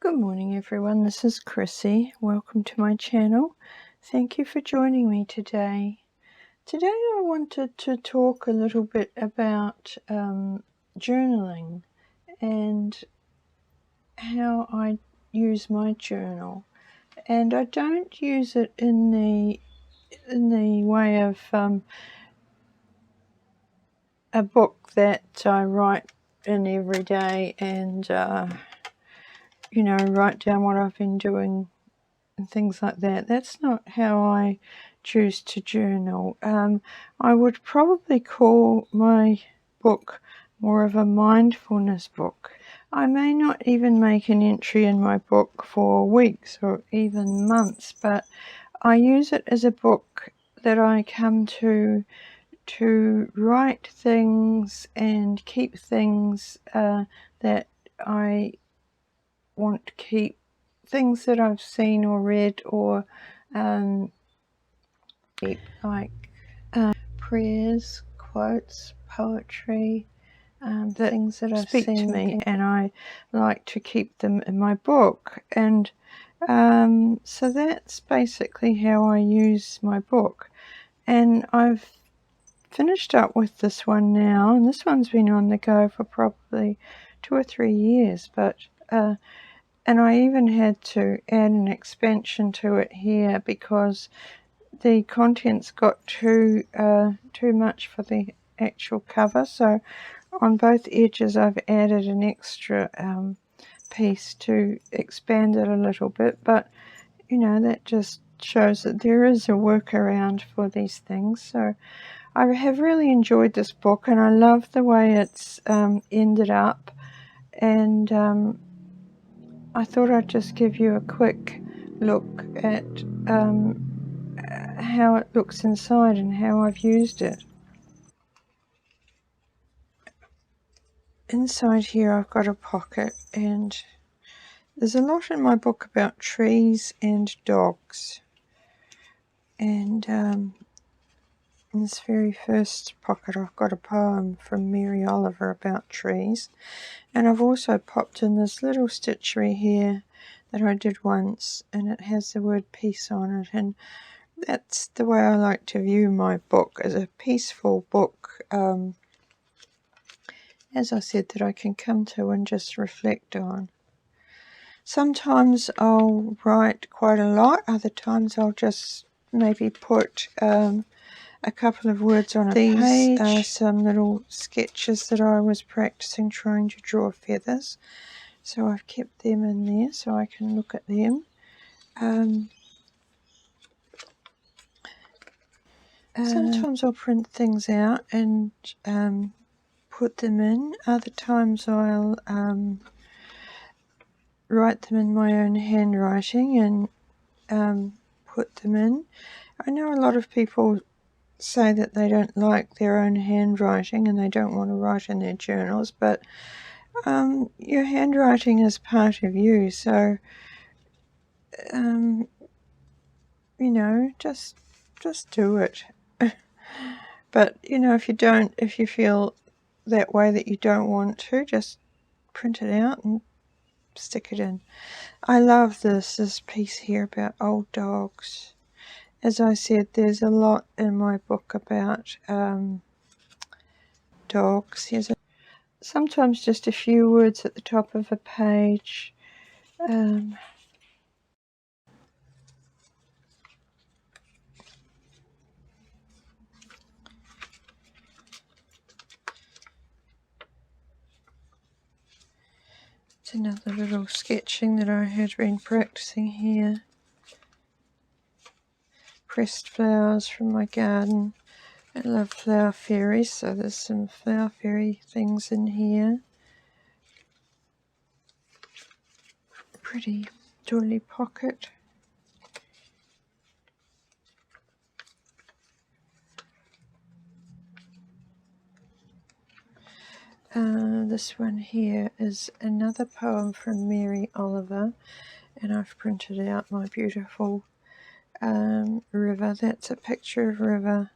Good morning everyone, this is Chrissy. Welcome to my channel. Thank you for joining me today. Today I wanted to talk a little bit about journaling and how I use my journal. And I don't use it in the way of a book that I write in every day and write down what I've been doing and things like that. That's not how I choose to journal. I would probably call my book more of a mindfulness book. I may not even make an entry in my book for weeks or even months, but I use it as a book that I come to write things and keep things that I want to keep, things that I've seen or read, or like prayers, quotes, poetry, the things that I've seen to me, and I like to keep them in my book. And so that's basically how I use my book. And I've finished up with this one now, and this one's been on the go for probably 2 or 3 years, but and I even had to add an expansion to it here because the contents got too much for the actual cover. So on both edges I've added an extra piece to expand it a little bit, but that just shows that there is a workaround for these things. So I have really enjoyed this book, and I love the way it's ended up, and I thought I'd just give you a quick look at how it looks inside and how I've used it. Inside here I've got a pocket, and there's a lot in my book about trees and dogs. And in this very first pocket I've got a poem from Mary Oliver about trees. And I've also popped in this little stitchery here that I did once, and it has the word peace on it. And that's the way I like to view my book, as a peaceful book, as I said, that I can come to and just reflect on. Sometimes I'll write quite a lot, other times I'll just maybe put a couple of words on a page. These are some little sketches that I was practicing trying to draw feathers, so I've kept them in there so I can look at them. Sometimes I'll print things out and put them in. Other times I'll write them in my own handwriting and put them in. I know a lot of people say that they don't like their own handwriting and they don't want to write in their journals, but your handwriting is part of you, so just do it. But if you feel that way, that you don't want to, just print it out and stick it in. I love this piece here about old dogs. As I said, there's a lot in my book about dogs. Sometimes just a few words at the top of a page. It's another little sketching that I had been practicing here. Pressed flowers from my garden. I love flower fairies, so there's some flower fairy things in here. Pretty doily pocket. This one here is another poem from Mary Oliver, and I've printed out my beautiful river. That's a picture of river.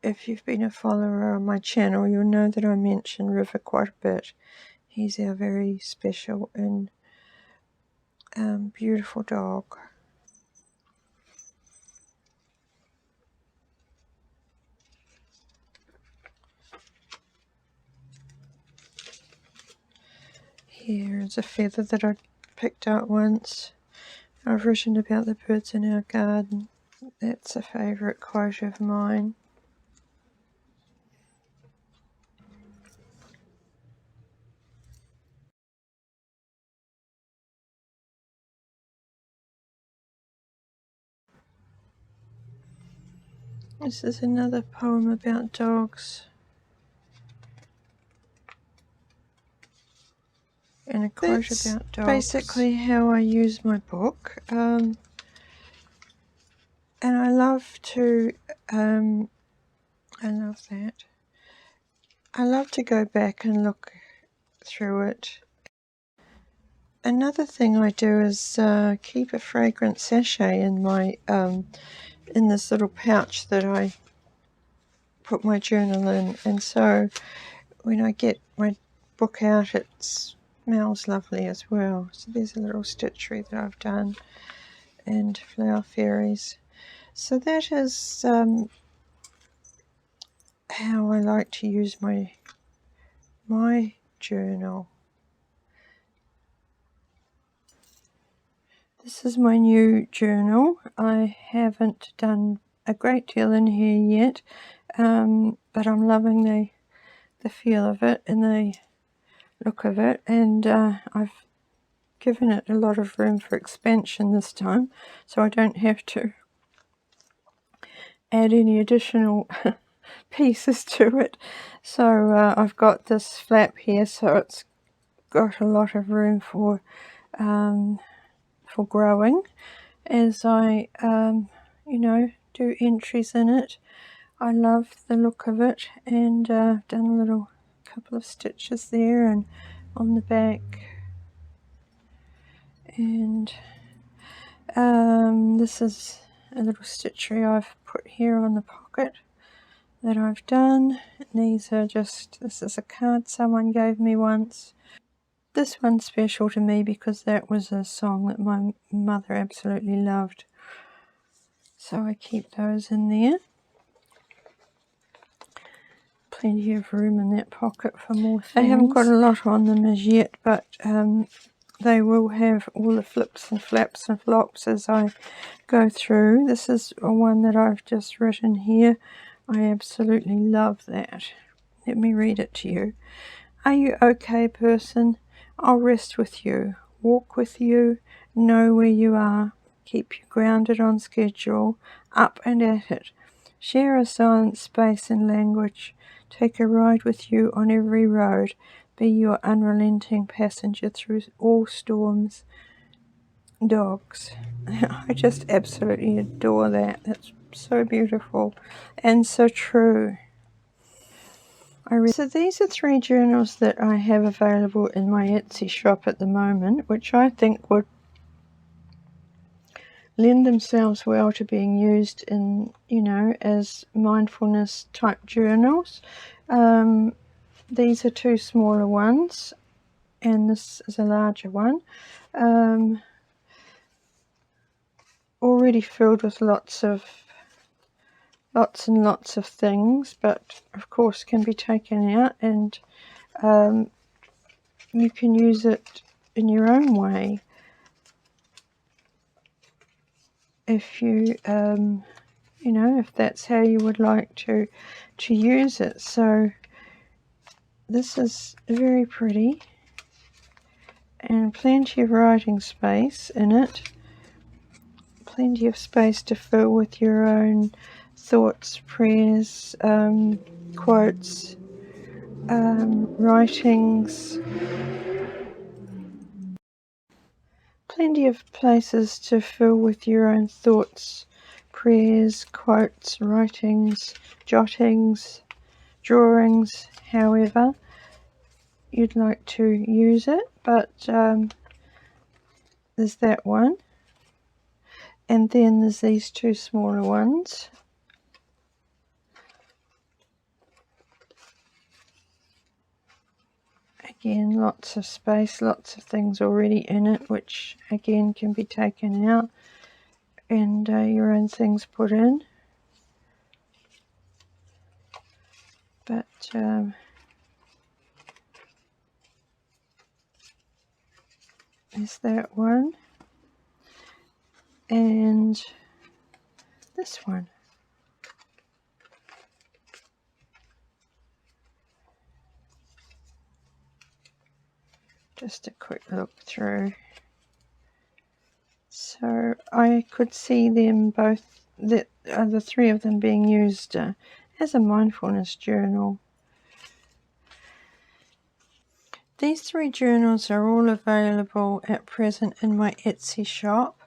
If you've been a follower on my channel, you'll know that I mention River quite a bit. He's our very special and beautiful dog. Here's a feather that I picked out once. I've written about the birds in our garden. That's a favourite quote of mine. This is another poem about dogs. And a quote about dogs. Basically how I use my book. And I love to, I love that. I love to go back and look through it. Another thing I do is keep a fragrance sachet in my, in this little pouch that I put my journal in. And so when I get my book out, it smells lovely as well. So there's a little stitchery that I've done, and flower fairies. So that is how I like to use my journal. This is my new journal. I haven't done a great deal in here yet, but I'm loving the feel of it and the look of it, and I've given it a lot of room for expansion this time, so I don't have to add any additional pieces to it. So I've got this flap here, so it's got a lot of room for growing as I you know, do entries in it. I love the look of it, and I've done a little couple of stitches there and on the back, and this is a little stitchery I've put here on the pocket that I've done. These are just, this is a card someone gave me once. This one's special to me because that was a song that my mother absolutely loved. So I keep those in there. Plenty of room in that pocket for more things. I haven't got a lot on them as yet, but they will have all the flips and flaps and flops as I go through. This is one that I've just written here. I absolutely love that. Let me read it to you. Are you okay, person? I'll rest with you, walk with you, know where you are, keep you grounded on schedule, up and at it, share a silent space and language, take a ride with you on every road, be your unrelenting passenger through all storms. Dogs. I just absolutely adore that. That's so beautiful and so true. So these are 3 journals that I have available in my Etsy shop at the moment, which I think would lend themselves well to being used in, you know, as mindfulness type journals. These are 2 smaller ones, and this is a larger one. Already filled with lots and lots of things, but of course can be taken out, and you can use it in your own way if you you know, if that's how you would like to use it. So this is very pretty and plenty of writing space in it, plenty of space to fill with your own thoughts, prayers, quotes, writings, plenty of places to fill with your own thoughts, prayers, quotes, writings, jottings, drawings, however you'd like to use it. But there's that one, and then there's these 2 smaller ones. Again, lots of space, lots of things already in it, which again can be taken out and your own things put in. But there's that one, and this one. Just a quick look through. So I could see them both, the three of them being used as a mindfulness journal. These 3 journals are all available at present in my Etsy shop,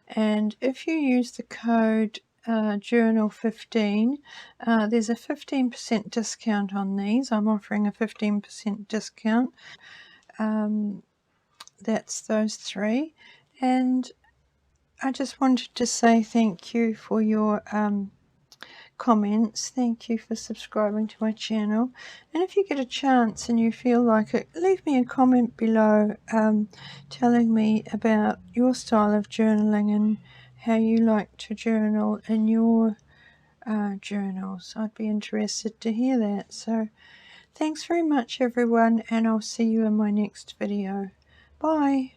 and if you use the code journal15, there's a 15% discount on these. I'm offering a 15% discount. That's those 3, and I just wanted to say thank you for your comments. Thank you for subscribing to my channel, and if you get a chance and you feel like it, leave me a comment below telling me about your style of journaling and how you like to journal in your journals. I'd be interested to hear that. So thanks very much everyone, and I'll see you in my next video. Bye.